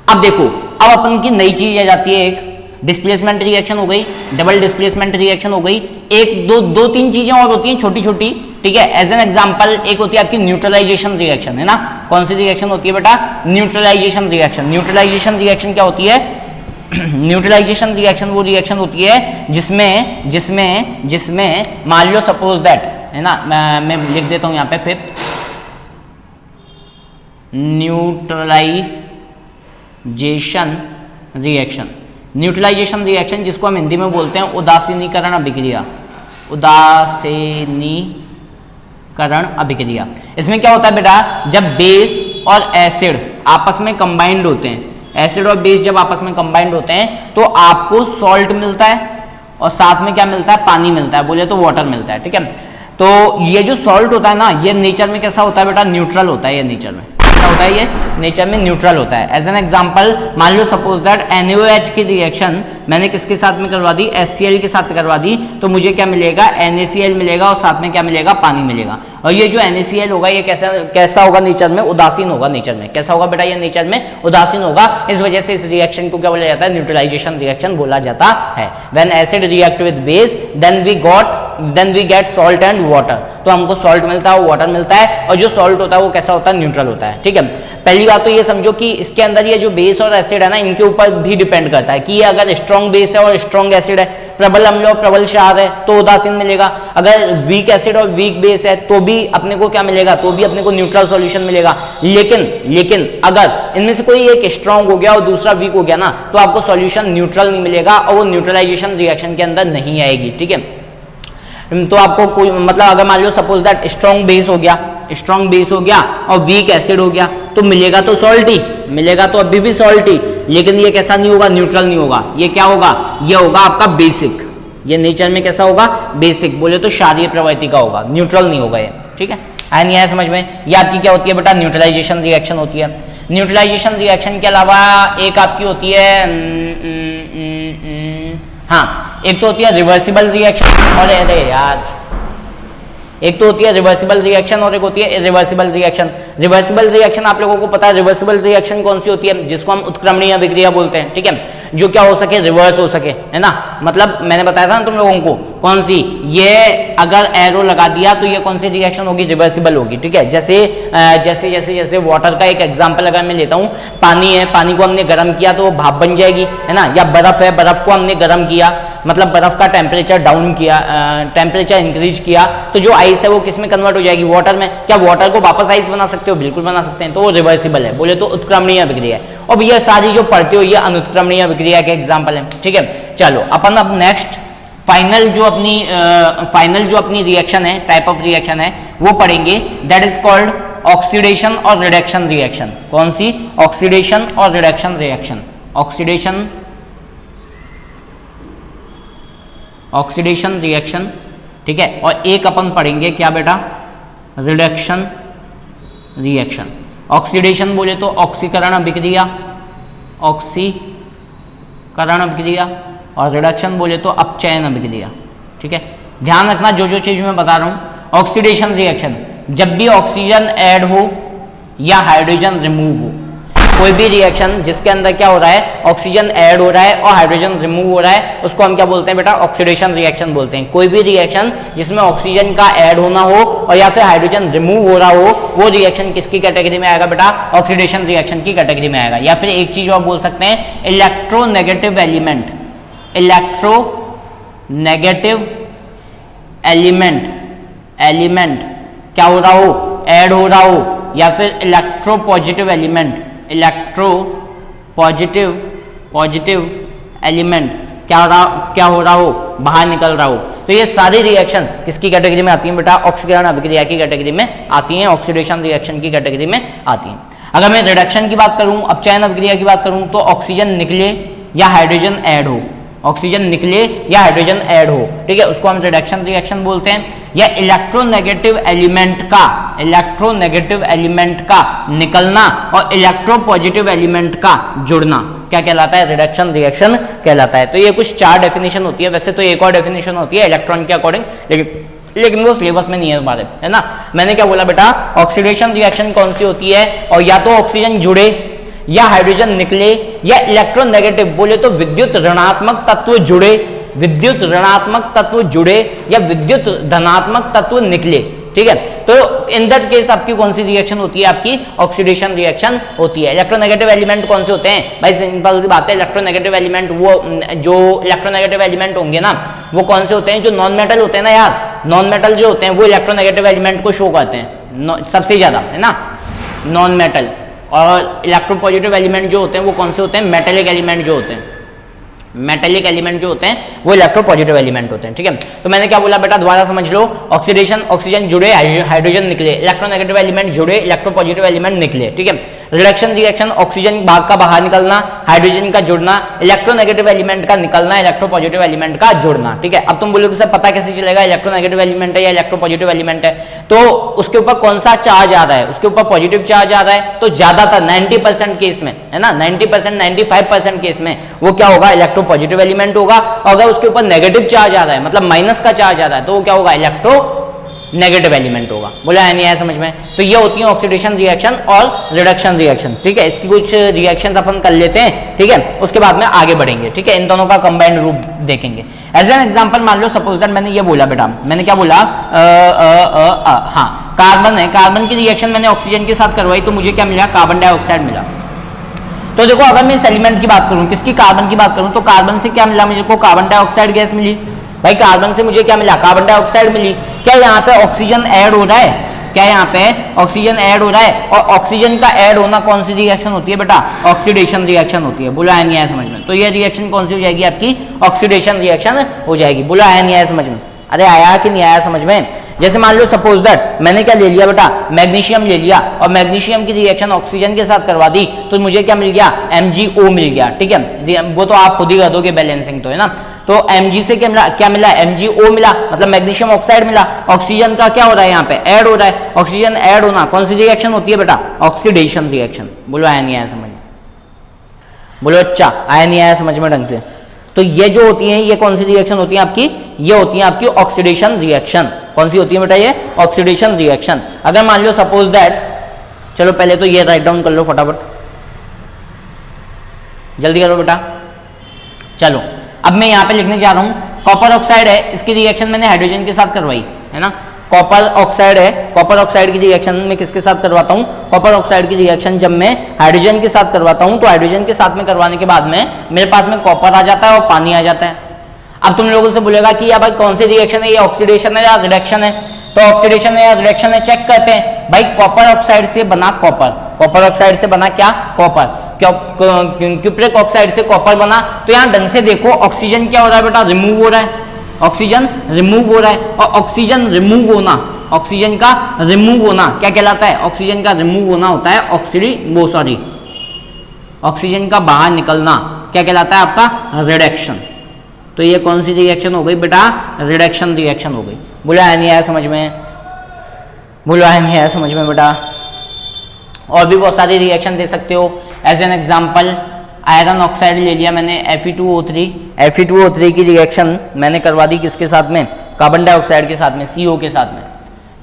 अब देखो, अब अपन की नई चीज आ जाती है, एक डिस्प्लेसमेंट रिएक्शन हो गई, डबल डिस्प्लेसमेंट रिएक्शन हो गई, एक दो तीन चीजें और होती हैं छोटी छोटी। ठीक है, एज एन एग्जांपल एक होती है आपकी न्यूट्रलाइजेशन रिएक्शन, है ना। कौन सी रिएक्शन होती है बेटा, न्यूट्रलाइजेशन रिएक्शन। न्यूट्रलाइजेशन रिएक्शन क्या होती है, न्यूट्रलाइजेशन रिएक्शन वो रिएक्शन होती है जिसमें मान लो सपोज दैट, है ना, मैं लिख देता हूं यहां पे 5th, neutralisation reaction. Neutralisation reaction जिसको हम हिंदी में बोलते हैं उदासीनीकरण अभिक्रिया, उदासीनीकरण अभिक्रिया। इसमें क्या होता है बेटा, जब बेस और एसिड आपस में कंबाइंड होते हैं, एसिड और बेस जब आपस में कंबाइंड होते हैं तो आपको सॉल्ट मिलता है और साथ में क्या मिलता है, पानी मिलता है, बोले तो वाटर मिलता है। ठीक है, तो ये जो सॉल्ट होता है ना, ये नेचर में कैसा होता है बेटा, न्यूट्रल होता है। ये नेचर में क्या होता है, ये नेचर में न्यूट्रल होता है। एज एन एग्जांपल मान लो सपोज दैट NaOH की रिएक्शन मैंने किसके साथ में करवा दी, HCl के साथ करवा दी, तो मुझे क्या मिलेगा, NaCl मिलेगा और साथ में क्या मिलेगा, पानी मिलेगा। और ये जो NaCl होगा ये कैसा होगा नेचर में, उदासीन होगा नेचर में। कैसा होगा बेटा, ये नेचर में उदासीन होगा। इस वजह से इस रिएक्शन को क्या बोला जाता है, न्यूट्रलाइजेशन रिएक्शन बोला जाता है। When acid react with base then we get salt and water, तो हमको सॉल्ट मिलता है, वाटर मिलता है, और जो सॉल्ट होता है वो कैसा होता है, न्यूट्रल होता है। ठीक है, पहली बात तो ये समझो कि इसके अंदर ये जो बेस और एसिड है ना, इनके ऊपर भी डिपेंड करता है कि ये अगर स्ट्रॉन्ग बेस है और स्ट्रॉन्ग एसिड है, प्रबल अम्ल और प्रबल क्षार है तो उदासीन मिलेगा। अगर वीक एसिड और वीक बेस है तो भी अपने को क्या मिलेगा, तो भी अपने को न्यूट्रल सॉल्यूशन मिलेगा। लेकिन अगर इनमें से कोई एक स्ट्रॉन्ग हो गया और दूसरा वीक हो गया ना, तो आपको सॉल्यूशन न्यूट्रल नहीं मिलेगा और वो न्यूट्रलाइजेशन रिएक्शन के अंदर नहीं आएगी। ठीक है, तो आपको कोई मतलब अगर मान लो सपोज दैट स्ट्रॉन्ग बेस हो गया और वीक एसिड हो गया, तो मिलेगा तो सॉल्टी, मिलेगा तो अभी भी सॉल्टी, लेकिन ये कैसा नहीं होगा, न्यूट्रल नहीं होगा। ये क्या होगा, ये होगा आपका बेसिक। ये नेचर में कैसा होगा, बेसिक, बोले तो क्षारीय प्रवृत्ति का होगा, न्यूट्रल नहीं होगा ये। ठीक है, आया नहीं आया समझ में? ये आपकी क्या होती है बेटा, न्यूट्रलाइजेशन रिएक्शन होती है। न्यूट्रलाइजेशन रिएक्शन के अलावा एक आपकी होती है हाँ, एक तो होती है रिवर्सिबल रिएक्शन, और अरे यार, एक तो होती है रिवर्सिबल रिएक्शन और एक होती है इरिवर्सिबल रिएक्शन। रिवर्सिबल रिएक्शन आप लोगों को पता है, रिवर्सिबल रिएक्शन कौन सी होती है, जिसको हम उत्क्रमणीय अभिक्रिया बोलते हैं। ठीक है, जो क्या हो सके, रिवर्स हो सके, है ना। मतलब मैंने बताया था ना तुम लोगों को, कौन सी, ये अगर एरो लगा दिया तो ये कौन सी रिएक्शन होगी, रिवर्सिबल होगी, ठीक है। जैसे जैसे जैसे जैसे वाटर का एक एग्जांपल अगर मैं लेता हूँ, पानी है, पानी को हमने गर्म किया तो वो भाप बन जाएगी, है ना। या बर्फ है, बर्फ को हमने गर्म किया, मतलब बर्फ का टेम्परेचर डाउन किया, टेम्परेचर इंक्रीज किया, तो जो आइस है वो किस में कन्वर्ट हो जाएगी, वाटर में। क्या वाटर को वापस आइस बना सकते हो, बिल्कुल बना सकते हैं, तो वो रिवर्सिबल है, बोले तो उत्क्रमणीय अभिक्रिया है। और ये सारी जो पढ़ते हो ये अनुत्क्रमणीय अभिक्रिया के एग्जाम्पल है, ठीक है। चलो अपन अब नेक्स्ट फाइनल जो अपनी रिएक्शन है, टाइप ऑफ रिएक्शन है, वो पढ़ेंगे, दैट इज कॉल्ड ऑक्सीडेशन और रिडक्शन रिएक्शन। कौन सी, ऑक्सीडेशन और रिडक्शन रिएक्शन, ऑक्सीडेशन रिएक्शन, ठीक है। और एक अपन पढ़ेंगे क्या बेटा, रिडक्शन रिएक्शन। ऑक्सीडेशन बोले तो ऑक्सीकरण अभिक्रिया, ऑक्सीकरण अभिक्रिया, और रिडक्शन बोले तो अपचयन अभिक्रिया, ठीक है। ध्यान रखना जो जो चीज मैं बता रहा हूं। ऑक्सीडेशन रिएक्शन, जब भी ऑक्सीजन ऐड हो या हाइड्रोजन रिमूव हो, कोई भी रिएक्शन जिसके अंदर क्या हो रहा है, ऑक्सीजन ऐड हो रहा है और हाइड्रोजन रिमूव हो रहा है, उसको हम क्या बोलते हैं बेटा, ऑक्सीडेशन रिएक्शन बोलते हैं। कोई भी रिएक्शन जिसमें ऑक्सीजन का ऐड होना हो और या फिर हाइड्रोजन रिमूव हो रहा हो, वो रिएक्शन किसकी कैटेगरी में आएगा बेटा, ऑक्सीडेशन रिएक्शन की कैटेगरी में आएगा। या फिर एक चीज और बोल सकते हैं, इलेक्ट्रोनेगेटिव एलिमेंट, इलेक्ट्रोनेगेटिव एलिमेंट क्या हो रहा हो, ऐड हो रहा हो, या फिर इलेक्ट्रोपॉजिटिव एलिमेंट, पॉजिटिव एलिमेंट क्या हो रहा हो, बाहर निकल रहा हो। तो ये सारी रिएक्शन किसकी कैटेगरी में आती है बेटा, ऑक्सीकरण अभिक्रिया की कैटेगरी में आती हैं, ऑक्सीडेशन रिएक्शन की कैटेगरी में आती हैं। अगर मैं रिडक्शन की बात करूं, अपचयन अभिक्रिया की बात करूं, तो ऑक्सीजन निकले या हाइड्रोजन ऐड हो, ऑक्सीजन निकले या हाइड्रोजन ऐड हो, ठीक है, उसको हम रिडक्शन रिएक्शन बोलते हैं। या इलेक्ट्रोनेगेटिव एलिमेंट का निकलना और इलेक्ट्रोपॉजिटिव एलिमेंट का जुड़ना क्या कहलाता है, रिडक्शन रिएक्शन कहलाता है। तो ये कुछ 4 डेफिनेशन होती है, वैसे तो एक और डेफिनेशन होती है इलेक्ट्रॉन के अकॉर्डिंग, लेकिन वो सिलेबस में नहीं है हमारे, है ना। मैंने क्या बोला बेटा, ऑक्सीडेशन रिएक्शन कौन सी होती है, और या तो ऑक्सीजन जुड़े या हाइड्रोजन निकले, या इलेक्ट्रोनेगेटिव बोले तो विद्युत ऋणात्मक तत्व जुड़े, या विद्युत धनात्मक तत्व निकले, ठीक है। तो इन दैट केस आपकी कौन सी रिएक्शन होती है, आपकी ऑक्सीडेशन रिएक्शन होती है। इलेक्ट्रोनेगेटिव एलिमेंट कौन से होते हैं भाई, सिंपल सी बात है, इलेक्ट्रोनेगेटिव एलिमेंट वो जो इलेक्ट्रोनेगेटिव एलिमेंट होंगे ना, वो कौन से होते हैं, जो नॉन मेटल होते हैं ना यार, नॉन मेटल जो होते हैं वो इलेक्ट्रोनेगेटिव एलिमेंट को शो करते हैं सबसे ज्यादा, है ना, नॉन मेटल। और इलेक्ट्रोपॉजिटिव एलिमेंट जो होते हैं वो कौन से होते हैं, मेटेलिक एलिमेंट जो होते हैं, मेटेलिक एलिमेंट जो होते हैं वो इलेक्ट्रोपॉजिटिव एलिमेंट होते हैं, ठीक है। तो मैंने क्या बोला बेटा, दोबारा समझ लो, ऑक्सीडेशन, ऑक्सीजन जुड़े, हाइड्रोजन निकले, इलेक्ट्रोनेगेटिव एलिमेंट जुड़े, इलेक्ट्रोपॉजिटिव एलिमेंट निकले, ठीक है। रिडक्शन रिएक्शन, ऑक्सीजन भाग का बाहर निकलना, हाइड्रोजन का जुड़ना, इलेक्ट्रोनेगेटिव एलिमेंट का निकलना, इलेक्ट्रोपॉजिटिव एलिमेंट का जुड़ना, ठीक है। अब तुम बोलोगे सर पता कैसे चलेगा इलेक्ट्रोनेगेटिव एलिमेंट है या इलेक्ट्रोपॉजिटिव एलिमेंट है, तो उसके ऊपर कौन सा चार्ज आ रहा है, उसके ऊपर पॉजिटिव चार्ज आ रहा है, तो ज्यादातर 90% केस में, है ना, 90% 95% केस में वो क्या होगा, इलेक्ट्रोपॉजिटिव एलिमेंट होगा। और अगर उसके ऊपर नेगेटिव चार्ज आ रहा है, मतलब माइनस का चार्ज आ रहा है, तो वो क्या होगा, इलेक्ट्रोनेगेटिव एलिमेंट होगा। बोला है नहीं आया समझ में। तो ये होती है ऑक्सीडेशन रिएक्शन और रिडक्शन रिएक्शन, ठीक है। इसकी कुछ रिएक्शन अपन कर लेते हैं, ठीक है, उसके बाद में आगे बढ़ेंगे, ठीक है। इन दोनों का कंबाइंड रूप देखेंगे। एज एन एग्जांपल मान लो, सपोज दैट मैंने ये बोला बेटा, मैंने क्या बोला, हाँ, कार्बन है, कार्बन की रिएक्शन मैंने ऑक्सीजन के साथ करवाई, तो मुझे क्या मिला, कार्बन डाइऑक्साइड मिला। तो देखो अगर मैं इस एलिमेंट की बात करूं, किसकी, कार्बन की बात करूं, तो कार्बन से क्या मिला मुझे को, कार्बन डाइऑक्साइड गैस मिली। भाई कार्बन से मुझे क्या मिला, कार्बन डाइऑक्साइड मिली। क्या यहाँ पे ऑक्सीजन ऐड हो रहा है, क्या यहाँ पे ऑक्सीजन ऐड हो रहा है, और ऑक्सीजन का ऐड होना कौन सी रिएक्शन होती है बेटा, ऑक्सीडेशन रिएक्शन होती है। बोला है नहीं आया समझ में। तो ये रिएक्शन कौन सी हो जाएगी आपकी, ऑक्सीडेशन रिएक्शन हो जाएगी। बोला है नहीं आया समझ में, अरे आया कि नहीं आया समझ में। जैसे मान लो सपोज दैट मैंने क्या ले लिया बेटा, मैग्नीशियम ले लिया, और मैग्नीशियम की रिएक्शन ऑक्सीजन के साथ करवा दी, तो मुझे क्या मिल गया, MgO मिल गया, ठीक है। वो तो आप खुद ही कर दोगे बैलेंसिंग, तो है ना। तो Mg से क्या मिला, MgO मिला, मतलब मैग्नीशियम ऑक्साइड मिला। ऑक्सीजन का क्या हो रहा है, यहाँ पे ऐड हो रहा है। ऑक्सीजन ऐड होना कौन सी रिएक्शन होती है बेटा, ऑक्सीडेशन रिएक्शन। बोलो आया नहीं आया समझ में, बोलो अच्छा आया नहीं आया समझ में ढंग से। तो ये जो होती है, ये कौन सी रिएक्शन होती है आपकी, ये होती है आपकी ऑक्सीडेशन रिएक्शन। कौन सी होती है बेटा, ये ऑक्सीडेशन रिएक्शन। अगर मान लो सपोज दैट, चलो पहले तो ये राइट डाउन कर लो फटाफट, जल्दी करो बेटा। चलो अब मैं यहाँ पे लिखने जा रहा हूँ कॉपर ऑक्साइड है, इसकी रिएक्शन मैंने हाइड्रोजन के साथ करवाई है ना। कॉपर ऑक्साइड है, कॉपर ऑक्साइड की रिएक्शन में किसके साथ करवाता हूँ, कॉपर ऑक्साइड की रिएक्शन जब मैं हाइड्रोजन के साथ करवाता हूँ तो हाइड्रोजन के साथ में करवाने के बाद में मेरे पास में कॉपर आ जाता है और पानी आ जाता है। अब तुम लोगों से बोलेगा कि यार भाई कौन सी रिएक्शन है, ये ऑक्सीडेशन है या रिडक्शन है, तो ऑक्सीडेशन है या रिडक्शन है चेक करते हैं। भाई कॉपर ऑक्साइड से बना कॉपर, कॉपर ऑक्साइड से बना क्या, कॉपर, क्यूप्रिक ऑक्साइड से कॉपर बना, तो यहाँ ढंग से देखो ऑक्सीजन क्या हो रहा है बेटा, रिमूव हो रहा है, ऑक्सीजन रिमूव हो रहा है। और ऑक्सीजन रिमूव होना, ऑक्सीजन का रिमूव होना क्या कहलाता है, ऑक्सीजन का रिमूव होना होता है ऑक्सीजन का बाहर निकलना क्या कहलाता है आपका, रिडक्शन। तो ये कौन सी रिएक्शन हो गई बेटा, रिडक्शन रिएक्शन हो गई। बोला है नहीं आया समझ में, बोला है नहीं आया समझ में बेटा। और भी बहुत सारी रिएक्शन दे सकते हो, as an example iron oxide ले लिया मैंने Fe2O3, Fe2O3 की रिएक्शन मैंने करवा दी किसके साथ में, कार्बन डाइऑक्साइड के साथ में, CO के साथ में,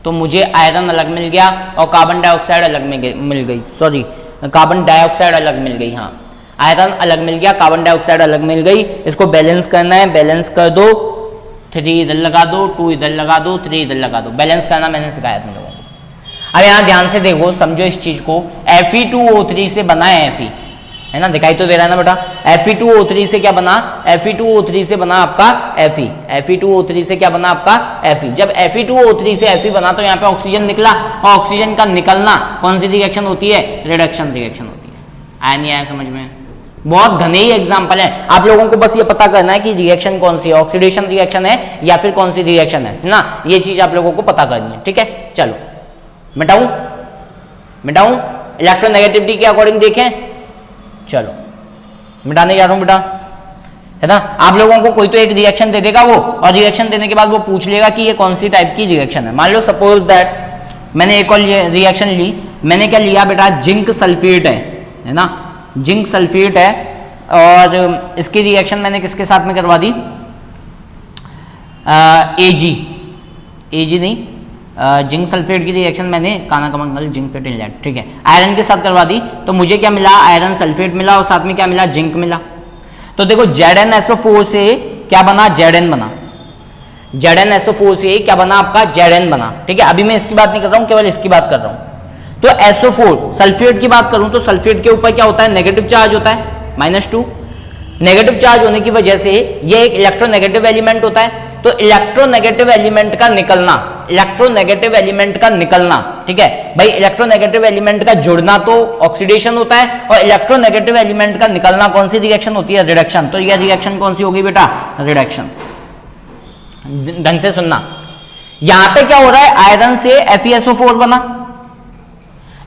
तो मुझे आयरन अलग मिल गया और कार्बन डाइऑक्साइड अलग मिल गई, सॉरी कार्बन डाइऑक्साइड अलग मिल गई, हाँ आयरन अलग मिल गया, कार्बन डाइऑक्साइड अलग मिल गई। इसको बैलेंस करना है, बैलेंस कर दो, 3 इधर लगा दो, 2 इधर लगा दो, 3 इधर लगा दो, बैलेंस करना मैंने सिखाया तुम लोगों को। अब यहाँ ध्यान से देखो, समझो इस चीज को, Fe2O3 से बना है Fe, है ना, दिखाई तो दे रहा है ना बेटा। Fe2O3 से क्या बना, Fe2O3 से बना आपका Fe, Fe2O3 से क्या बना आपका Fe। जब Fe2O3 से Fe बना तो यहाँ पे ऑक्सीजन निकला, और ऑक्सीजन का निकलना कौन सी रिएक्शन होती है, रिडक्शन रिएक्शन होती है। आया नहीं आया समझ में, बहुत घने ही एग्जाम्पल है, आप लोगों को बस ये पता करना है कि रिएक्शन कौन सी है, ऑक्सीडेशन रिएक्शन है या फिर कौन सी रिएक्शन है ना, ये चीज आप लोगों को पता करनी है, ठीक है। चलो मिटाऊं इलेक्ट्रोनेगेटिविटी के अकॉर्डिंग देखें, चलो मिटाने जा रहा हूं बेटा, है ना। आप लोगों को कोई तो एक रिएक्शन दे देगा वो, और रिएक्शन देने के बाद वो पूछ लेगा कि ये कौन सी टाइप की रिएक्शन है। मान लो सपोज दैट मैंने एक और रिएक्शन ली, मैंने क्या लिया बेटा, जिंक सल्फेट है ना, जिंक सल्फेट है, और इसकी रिएक्शन मैंने किसके साथ में करवा दी, एजी नहीं, जिंक सल्फेट की रिएक्शन मैंने काना कमंगल जिंक फेटिल, ठीक है, आयरन के साथ करवा दी, तो मुझे क्या मिला, आयरन सल्फेट मिला और साथ में क्या मिला, जिंक मिला। तो देखो ZnSO4 से क्या बना, Zn बना, ZnSO4 से क्या बना आपका, Zn बना, ठीक है। अभी मैं इसकी बात नहीं कर रहा हूं, केवल इसकी बात कर रहा हूं। तो SO4 सल्फेट की बात करूं तो सल्फेट के ऊपर क्या होता है, नेगेटिव चार्ज होता है, -2। नेगेटिव चार्ज होने की वजह से ये एक इलेक्ट्रोनेगेटिव एलिमेंट होता है। तो इलेक्ट्रोनेगेटिव एलिमेंट का निकलना, इलेक्ट्रोनेगेटिव एलिमेंट का निकलना, ठीक है भाई, इलेक्ट्रोनेगेटिव एलिमेंट का जुड़ना तो ऑक्सीडेशन होता है, और इलेक्ट्रोनेगेटिव एलिमेंट का निकलना कौन सी रिएक्शन होती है, रिडक्शन। तो यह रिएक्शन कौन सी होगी बेटा, रिडक्शन। ढंग से सुनना, यहां पे क्या हो रहा है, आयरन से FeSO4 बना,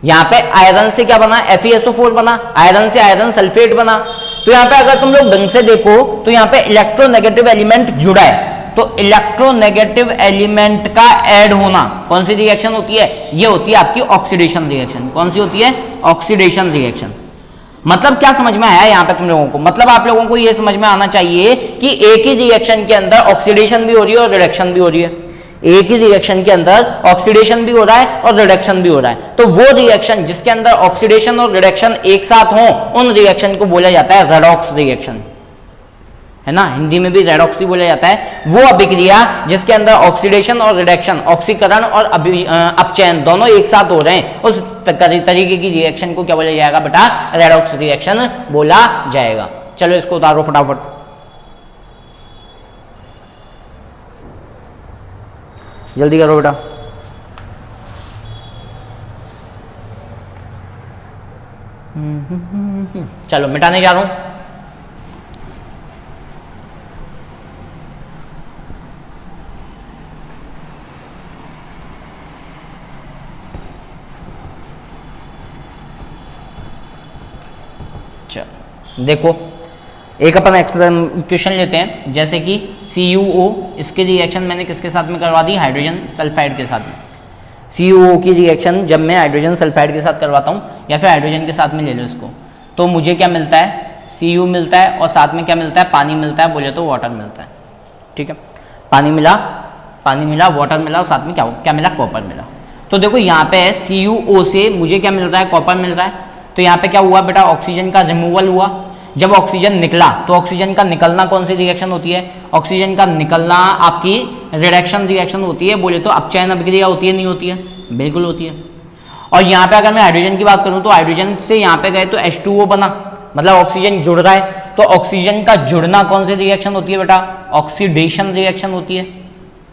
यहां पे आयरन से क्या बना, FeSO4 बना, आयरन से आयरन सल्फेट बना। तो यहां पे अगर तुम लोग ढंग से देखो तो यहां पे इलेक्ट्रोनेगेटिव एलिमेंट जुड़ा है, तो इलेक्ट्रोनेगेटिव एलिमेंट का ऐड होना कौन सी रिएक्शन होती है, ये होती है आपकी ऑक्सीडेशन रिएक्शन। कौन सी होती है, ऑक्सीडेशन रिएक्शन। मतलब क्या समझ में आया यहां पे तुम लोगों को, मतलब आप लोगों को ये समझ में आना चाहिए कि एक ही रिएक्शन के अंदर ऑक्सीडेशन भी हो रही है और रिडक्शन भी हो रही है, एक ही रिएक्शन के अंदर ऑक्सीडेशन भी हो रहा है और रिडक्शन भी हो रहा है। तो वो रिएक्शन जिसके अंदर ऑक्सीडेशन और रिडक्शन एक साथ हो, उन रिएक्शन को बोला जाता है रेडॉक्स रिएक्शन, है ना, हिंदी में भी रेडॉक्स ही बोला जाता है। वो अभिक्रिया जिसके अंदर ऑक्सीडेशन और रिडक्शन, ऑक्सीकरण और अपचयन दोनों एक साथ हो रहे हैं, उस तरीके की रिएक्शन को क्या बोला जाएगा बेटा, रेडॉक्स रिएक्शन बोला जाएगा। चलो इसको उतारो फटाफट, जल्दी करो बेटा। चलो मिटाने जा रहा हूं। चलो देखो, एक अपन क्वेश्चन लेते हैं, जैसे कि CuO, इसकी रिएक्शन मैंने किसके साथ में करवा दी, हाइड्रोजन सल्फाइड के साथ में। CuO की रिएक्शन जब मैं हाइड्रोजन सल्फाइड के साथ करवाता हूँ या फिर हाइड्रोजन के साथ में ले लो इसको, तो मुझे क्या मिलता है, Cu मिलता है और साथ में क्या मिलता है, पानी मिलता है, बोले तो वाटर मिलता है, ठीक है। पानी मिला, वाटर मिला और साथ में क्या मिला, कॉपर मिला। तो देखो यहाँ पे CuO से मुझे क्या मिल रहा है, कॉपर मिल रहा है। तो यहाँ पे क्या हुआ बेटा, ऑक्सीजन का रिमूवल हुआ। जब ऑक्सीजन निकला तो ऑक्सीजन का निकलना कौन सी रिएक्शन होती है? ऑक्सीजन का निकलना आपकी रिडक्शन रिएक्शन होती है। बोले तो अपचयन अभिक्रिया होती है, नहीं होती है? बिल्कुल होती है। और यहाँ पे अगर मैं हाइड्रोजन की बात करूं तो हाइड्रोजन से यहाँ पे गए तो H2O बना, मतलब ऑक्सीजन जुड़ रहा है। तो ऑक्सीजन का जुड़ना कौन सी रिएक्शन होती है बेटा? ऑक्सीडेशन रिएक्शन होती है,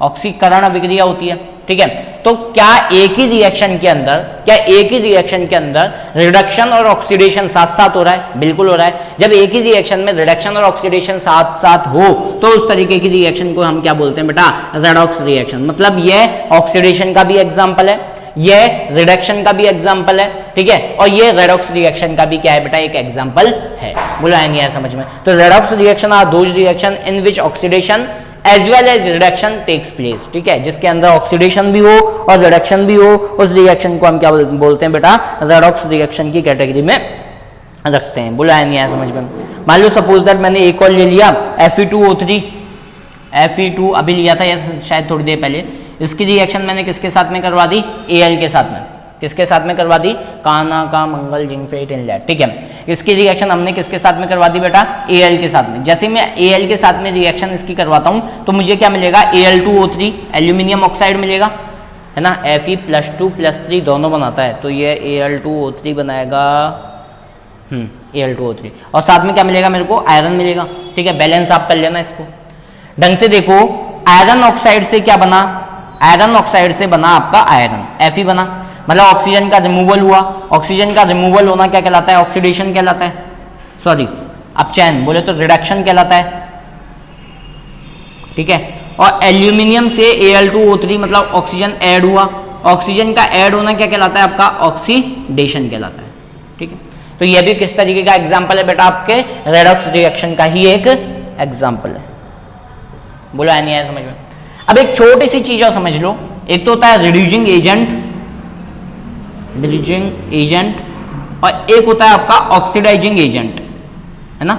ऑक्सीकरण अभिक्रिया होती है। ठीक है, तो क्या एक ही रिएक्शन के अंदर रिडक्शन और ऑक्सीडेशन साथ साथ हो रहा है? बिल्कुल हो रहा है। जब एक ही रिएक्शन में रिडक्शन और ऑक्सीडेशन साथ साथ हो तो उस तरीके की रिएक्शन को हम क्या बोलते हैं बेटा? Redox reaction. मतलब यह ऑक्सीडेशन का भी एग्जाम्पल है, यह रिडक्शन का भी एग्जाम्पल है, ठीक है, और ये रेडॉक्स रिएक्शन का भी क्या है बेटा? एक एग्जाम्पल है। बुलाएंगे यार समझ में। तो redox reaction are those reaction in which oxidation as well as reduction takes place. ठीक है, जिसके अंदर ऑक्सीडेशन भी हो और रिडक्शन भी हो, उस रिएक्शन को हम क्या बोलते हैं बेटा? रेडॉक्स रिएक्शन की कैटेगरी में रखते हैं। बुलाया नहीं आया समझ में। मान लो सपोज दैट मैंने एक और ले लिया Fe2O3, Fe2 अभी लिया था यार शायद थोड़ी देर पहले। इसकी रिएक्शन मैंने किसके साथ में करवा दी? Al के साथ में। किसके साथ में करवा दी? काना का मंगल जिंक फेट इनलेट। ठीक है, इसकी रिएक्शन हमने किसके साथ में करवा दी बेटा? Al के साथ में। जैसे मैं Al के साथ में रिएक्शन इसकी करवाता हूं तो मुझे क्या मिलेगा? Al2O3 एल्यूमिनियम ऑक्साइड मिलेगा, है ना। Fe+2+3 दोनों बनाता है, तो ये Al2O3 बनाएगा, Al2O3, और साथ में क्या मिलेगा मेरे को? आयरन मिलेगा। ठीक है, बैलेंस आप कर लेना इसको ढंग से। देखो आयरन ऑक्साइड से क्या बना? आयरन ऑक्साइड से बना आपका आयरन, Fe बना, मतलब ऑक्सीजन का रिमूवल हुआ। ऑक्सीजन का रिमूवल होना क्या कहलाता है? ऑक्सीडेशन कहलाता है, सॉरी अपचयन, बोले तो रिडक्शन कहलाता है। ठीक है, और एल्यूमिनियम से Al2O3 मतलब ऑक्सीजन ऐड हुआ। ऑक्सीजन का ऐड होना क्या कहलाता है? आपका ऑक्सीडेशन कहलाता है। ठीक है, तो यह भी किस तरीके का एग्जाम्पल है बेटा? आपके रेडॉक्स रिएक्शन का ही एक एग्जाम्पल है। बोला नहीं आया समझ में। अब एक छोटी सी चीज और समझ लो, एक तो होता है रिड्यूसिंग एजेंट, और एक होता है आपका ऑक्सीडाइजिंग एजेंट, है ना।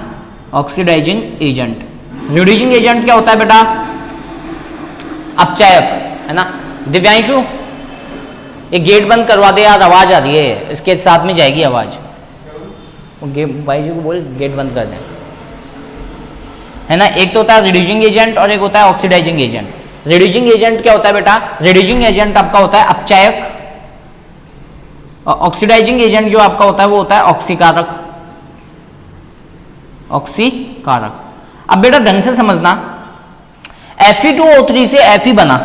ऑक्सीडाइजिंग एजेंट, रिड्यूसिंग एजेंट क्या होता है बेटा? अपचायक, है ना। दिव्यांशु एक गेट बंद करवा दे यार, आवाज आ रही है, इसके साथ में जाएगी आवाज। भाई जी को बोल गेट बंद कर दें, है ना। एक तो होता है रिड्यूसिंग एजेंट और एक होता है ऑक्सीडाइजिंग एजेंट। रिड्यूसिंग एजेंट क्या होता है बेटा? रिड्यूसिंग एजेंट आपका होता है अपचायक, और ऑक्सीडाइजिंग एजेंट जो आपका होता है वो होता है ऑक्सीकारक। ऑक्सीकारक। अब बेटा ढंग से समझना, Fe2O3 से Fe बना,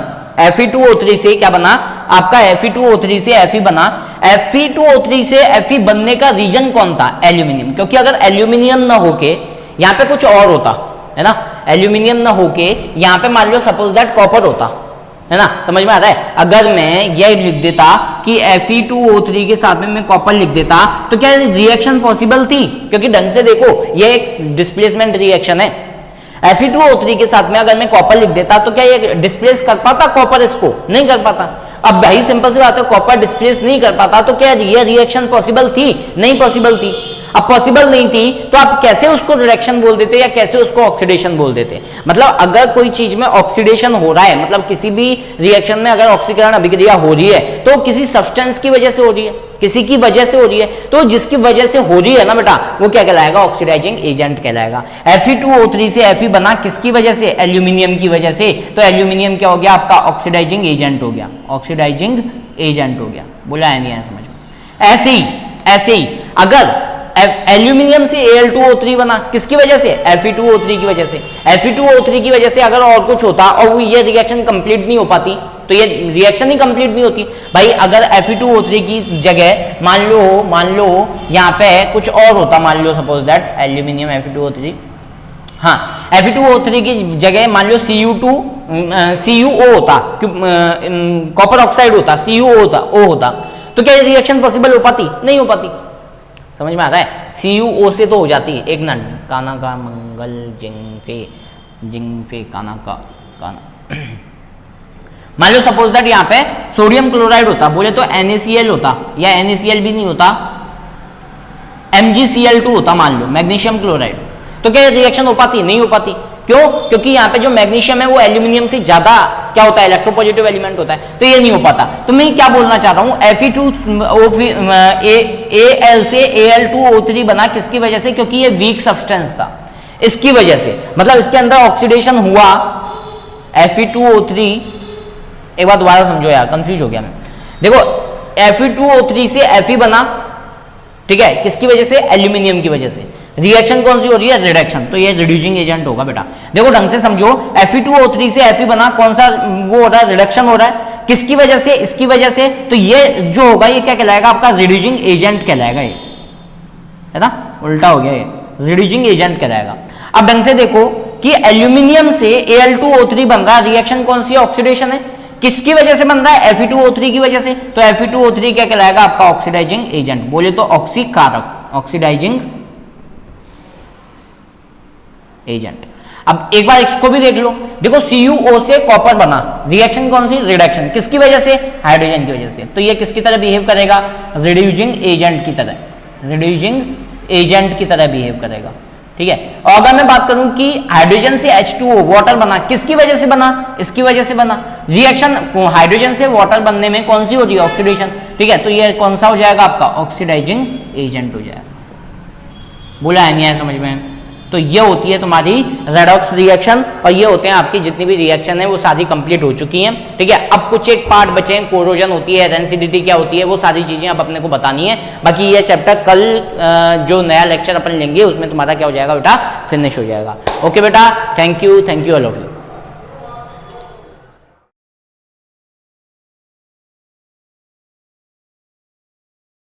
Fe2O3 से क्या बना? आपका Fe2O3 से Fe बना। Fe2O3 से Fe बनने का रीजन कौन था? एल्यूमिनियम। क्योंकि अगर एल्यूमिनियम ना होके यहाँ पे कुछ और होता, है ना, एल्यूमिनियम ना होके यहाँ पे मान लो सपोज दैट कॉपर होता, है ना। समझ में आ रहा है? अगर मैं यह लिख देता कि Fe2O3 के साथ में मैं कॉपर लिख देता तो क्या रिएक्शन पॉसिबल थी? क्योंकि ढंग से देखो ये एक डिस्प्लेसमेंट रिएक्शन है। Fe2O3 के साथ में अगर मैं कॉपर लिख देता तो क्या ये डिस्प्लेस कर पाता कॉपर? इसको नहीं कर पाता। अब भाई सिंपल सी बात है, कॉपर डिस्प्लेस नहीं कर पाता तो क्या ये रिएक्शन पॉसिबल थी? नहीं पॉसिबल थी। अब पॉसिबल नहीं थी तो आप कैसे उसको रिडक्शन बोल देते या कैसे उसको ऑक्सीडेशन बोल देते? मतलब अगर कोई चीज में ऑक्सीडेशन हो रहा है, मतलब किसी भी रिएक्शन में अगर ऑक्सीकरण अभिक्रिया हो रही है तो किसी सब्सटेंस की वजह से हो रही है, किसी की वजह से हो रही है, तो जिसकी वजह से हो रही है ना बेटा वो क्या कहलाएगा? ऑक्सीडाइजिंग एजेंट कहलाएगा। Fe2O3 से Fe बना किसकी वजह से? एल्यूमिनियम की वजह से। तो एल्यूमिनियम क्या हो गया? आपका ऑक्सीडाइजिंग एजेंट हो गया, ऑक्सीडाइजिंग एजेंट हो गया। बोला है नहीं है समझ में। ऐसे ही अगर एल्यूमिनियम से Al2O3 बना किसकी वजह से? Fe2O3 की वजह से। Fe2O3 की वजह से अगर और कुछ होता और वो ये रिएक्शन कंप्लीट नहीं हो पाती तो ये रिएक्शन ही कंप्लीट नहीं होती। भाई अगर Fe2O3 की जगह मान लो यहाँ पे कुछ और होता, मान लो सपोज दैट एल्यूमिनियम Fe2O3, हाँ Fe2O3 की जगह मान लो CuO होता, कॉपर ऑक्साइड होता, CuO होता, तो क्या ये रिएक्शन पॉसिबल हो पाती? नहीं हो पाती। समझ में आ रहा है? CuO से तो हो जाती है, एक नन काना का मंगल जिंगफे काना का काना। मान लो सपोज दैट यहाँ पे सोडियम क्लोराइड होता, बोले तो NaCl होता, या NaCl भी नहीं होता, MgCl2 होता मान लो, मैग्नीशियम क्लोराइड, तो क्या रिएक्शन हो पाती? नहीं हो पाती। क्यों? क्योंकि यहाँ पे जो मैग्नीशियम है वो एल्यूमिनियम से ज्यादा क्या होता है, इलेक्ट्रोपॉजिटिव एलिमेंट होता है, तो ये नहीं हो पाता। तो मैं क्या बोलना चाह रहा हूं, Fe2Al से Al2O3 बना, किसकी वजह से, क्योंकि ये वीक सब्सटेंस था, इसकी वजह से, मतलब इसके अंदर ऑक्सीडेशन हुआ Fe2O3, एक बार दोबारा समझो यार, कंफ्यूज हो गया मैं। देखो Fe2O3 से Fe बना, ठीक है, किसकी वजह से, एल्यूमिनियम की वजह से। रिएक्शन कौन सी हो रही है, रिडक्शन, तो ये रिड्यूसिंग एजेंट होगा बेटा। देखो ढंग से समझो, Fe2O3 से Fe बना, कौन सा वो हो रहा है, रिडक्शन हो रहा है, किसकी वजह से, इसकी वजह से, तो ये जो होगा ये क्या कहलाएगा, आपका रिड्यूसिंग एजेंट कहलाएगा, ये है ना, उल्टा हो गया, ये रिड्यूसिंग एजेंट कहलाएगा। अब ढंग से देखो कि एल्यूमिनियम से Al2O3 बन रहा है, रिएक्शन कौन सी है, ऑक्सीडेशन है, किसकी वजह से बन रहा है, Fe2O3 की वजह से, तो Fe2O3 क्या कहलाएगा, आपका ऑक्सीडाइजिंग एजेंट, बोले तो ऑक्सीकारक, ऑक्सीडाइजिंग एजेंट। अब एक बार इसको भी देख लो, देखो CuO से कॉपर बना, रिएक्शन कौन सी, रिडक्शन, किसकी वजह से, हाइड्रोजन की वजह से, तो ये किसकी तरह बिहेव करेगा, रिड्यूसिंग एजेंट की तरह, रिड्यूसिंग एजेंट की तरह बिहेव करेगा, ठीक है। और अगर मैं बात करूं कि हाइड्रोजन से H2O वाटर बना, किसकी वजह से बना, इसकी वजह से बना, रिएक्शन हाइड्रोजन से वाटर बनने में कौन सी होती है, ऑक्सीडेशन, ठीक है, तो ये कौन सा हो जाएगा, आपका ऑक्सीडाइजिंग एजेंट हो जाएगा। बोला है नहीं है समझ में। तो ये होती है तुम्हारी रेडॉक्स रिएक्शन, और ये होते हैं आपकी जितनी भी रिएक्शन है वो सारी कंप्लीट हो चुकी हैं, ठीक है। अब कुछ एक पार्ट बचे हैं, कोरोजन होती है, रेंसिडिटी क्या होती है, वो सारी चीजें अब अपने को बतानी है। बाकी ये चैप्टर कल जो नया लेक्चर अपन लेंगे उसमें तुम्हारा क्या हो जाएगा बेटा, फिनिश हो जाएगा। ओके बेटा, thank you all of you.